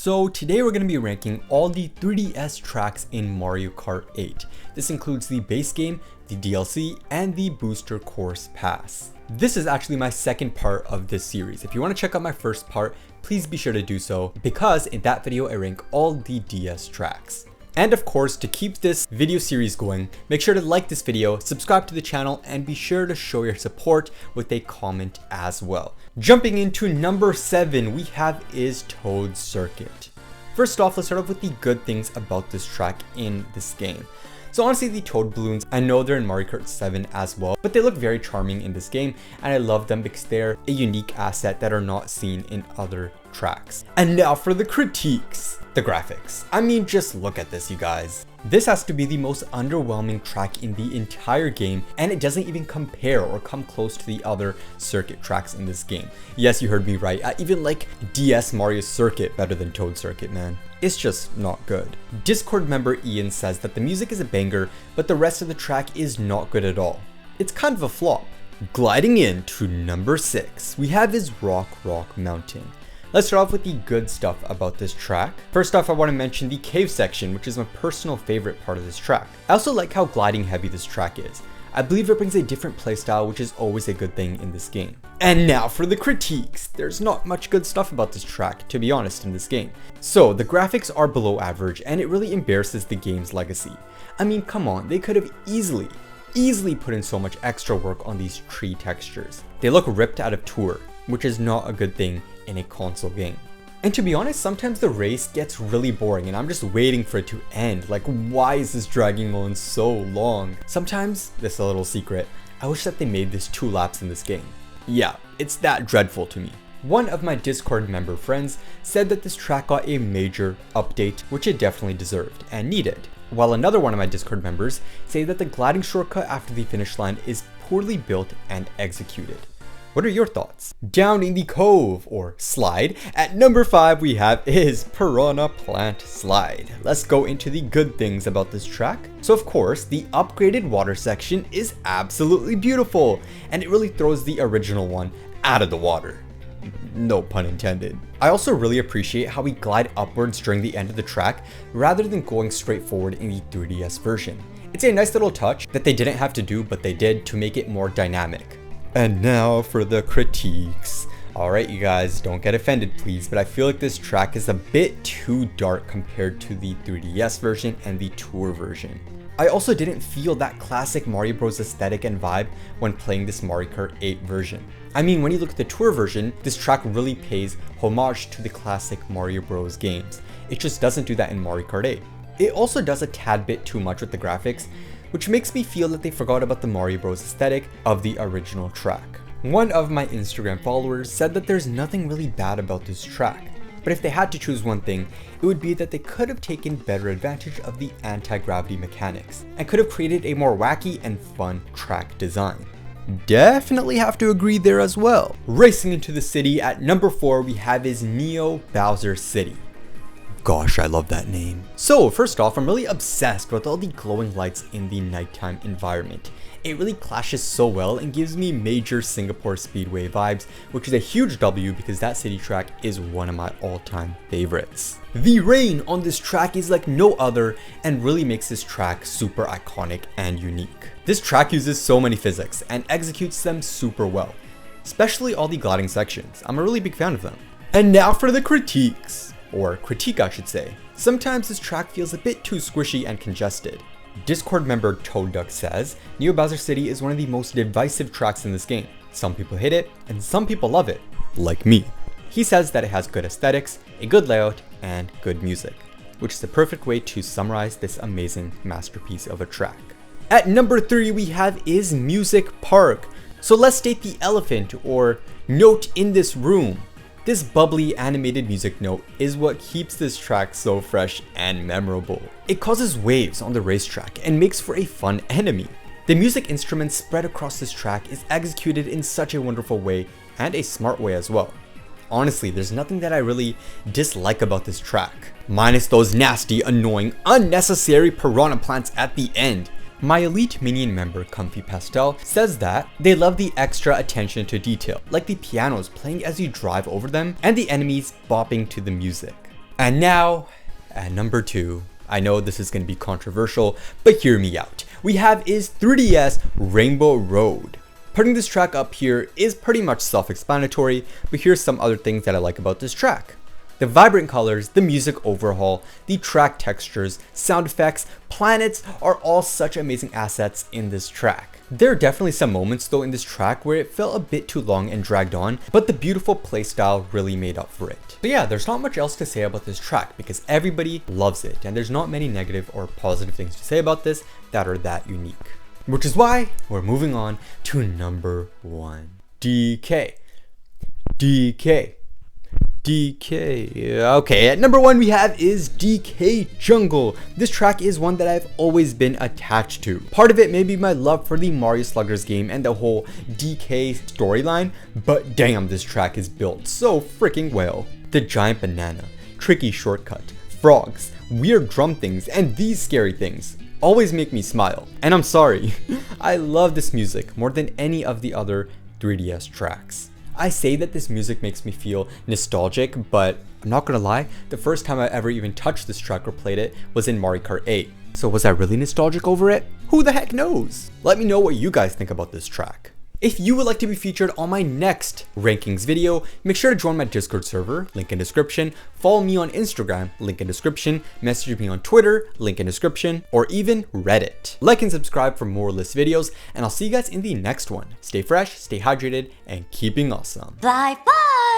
So today we're going to be ranking all the 3DS tracks in Mario Kart 8. This includes the base game, the DLC, and the booster course pass. This is actually my second part of this series. If you want to check out my first part, please be sure to do so, because in that video I rank all the DS tracks. And of course, to keep this video series going, make sure to like this video, subscribe to the channel, and be sure to show your support with a comment as well. Jumping into number 7, we have is Toad Circuit. First off, let's start off with the good things about this track in this game. So honestly, the Toad balloons, I know they're in Mario Kart 7 as well, but they look very charming in this game, and I love them because they're a unique asset that are not seen in other tracks. And now for the critiques. The graphics. I mean, just look at this, you guys. This has to be the most underwhelming track in the entire game, and it doesn't even compare or come close to the other circuit tracks in this game. Yes, you heard me right. I even like DS Mario Circuit better than Toad Circuit, man. It's just not good. Discord member Ian says that the music is a banger, but the rest of the track is not good at all. It's kind of a flop. Gliding into number 6, we have is Rock Mountain. Let's start off with the good stuff about this track. First off, I want to mention the cave section, which is my personal favorite part of this track. I also like how gliding heavy this track is. I believe it brings a different playstyle, which is always a good thing in this game. And now for the critiques. There's not much good stuff about this track, to be honest, in this game. So the graphics are below average, and it really embarrasses the game's legacy. I mean, come on, they could have easily put in so much extra work on these tree textures. They look ripped out of Tour, which is not a good thing in a console game. And to be honest, sometimes the race gets really boring and I'm just waiting for it to end. Like, why is this dragging on so long? Sometimes, this is a little secret, I wish that they made this 2 laps in this game. Yeah, it's that dreadful to me. One of my Discord member friends said that this track got a major update, which it definitely deserved and needed. While another one of my Discord members say that the gliding shortcut after the finish line is poorly built and executed. What are your thoughts? Down in the cove, or slide, at number 5 we have is Piranha Plant Slide. Let's go into the good things about this track. So of course, the upgraded water section is absolutely beautiful, and it really throws the original one out of the water. No pun intended. I also really appreciate how we glide upwards during the end of the track rather than going straight forward in the 3DS version. It's a nice little touch that they didn't have to do, but they did to make it more dynamic. And now for the critiques. Alright, you guys, don't get offended please, but I feel like this track is a bit too dark compared to the 3DS version and the Tour version. I also didn't feel that classic Mario Bros aesthetic and vibe when playing this Mario Kart 8 version. I mean, when you look at the Tour version, this track really pays homage to the classic Mario Bros games. It just doesn't do that in Mario Kart 8. It also does a tad bit too much with the graphics, which makes me feel that they forgot about the Mario Bros aesthetic of the original track. One of my Instagram followers said that there's nothing really bad about this track, but if they had to choose one thing, it would be that they could have taken better advantage of the anti-gravity mechanics, and could have created a more wacky and fun track design. Definitely have to agree there as well. Racing into the city at number 4 we have is Neo Bowser City. Gosh, I love that name. So first off, I'm really obsessed with all the glowing lights in the nighttime environment. It really clashes so well and gives me major Singapore Speedway vibes, which is a huge W because that city track is one of my all-time favorites. The rain on this track is like no other and really makes this track super iconic and unique. This track uses so many physics and executes them super well, especially all the gliding sections. I'm a really big fan of them. And now for the critiques. Or critique, I should say. Sometimes this track feels a bit too squishy and congested. Discord member Toad Duck says, Neo Bowser City is one of the most divisive tracks in this game. Some people hate it, and some people love it. Like me. He says that it has good aesthetics, a good layout, and good music, which is the perfect way to summarize this amazing masterpiece of a track. At number 3 we have is Music Park. So let's state the elephant, or note in this room. This bubbly animated music note is what keeps this track so fresh and memorable. It causes waves on the racetrack and makes for a fun enemy. The music instruments spread across this track is executed in such a wonderful way, and a smart way as well. Honestly, there's nothing that I really dislike about this track, minus those nasty, annoying, unnecessary piranha plants at the end. My elite minion member Comfy Pastel says that they love the extra attention to detail, like the pianos playing as you drive over them and the enemies bopping to the music. And now, at number 2, I know this is going to be controversial, but hear me out. We have is 3DS Rainbow Road. Putting this track up here is pretty much self-explanatory, but here's some other things that I like about this track. The vibrant colors, the music overhaul, the track textures, sound effects, planets are all such amazing assets in this track. There are definitely some moments though in this track where it felt a bit too long and dragged on, but the beautiful playstyle really made up for it. So yeah, there's not much else to say about this track because everybody loves it and there's not many negative or positive things to say about this that are that unique. Which is why we're moving on to number 1. DK. Okay, at number 1 we have is DK Jungle. This track is one that I've always been attached to. Part of it may be my love for the Mario Sluggers game and the whole DK storyline, but damn, this track is built so freaking well. The giant banana, tricky shortcut, frogs, weird drum things, and these scary things always make me smile. And I'm sorry, I love this music more than any of the other 3DS tracks. I say that this music makes me feel nostalgic, but I'm not gonna lie, the first time I ever even touched this track or played it was in Mario Kart 8. So was I really nostalgic over it? Who the heck knows? Let me know what you guys think about this track. If you would like to be featured on my next rankings video, make sure to join my Discord server, link in description, follow me on Instagram, link in description, message me on Twitter, link in description, or even Reddit. Like and subscribe for more list videos, and I'll see you guys in the next one. Stay fresh, stay hydrated, and keeping awesome. Bye bye!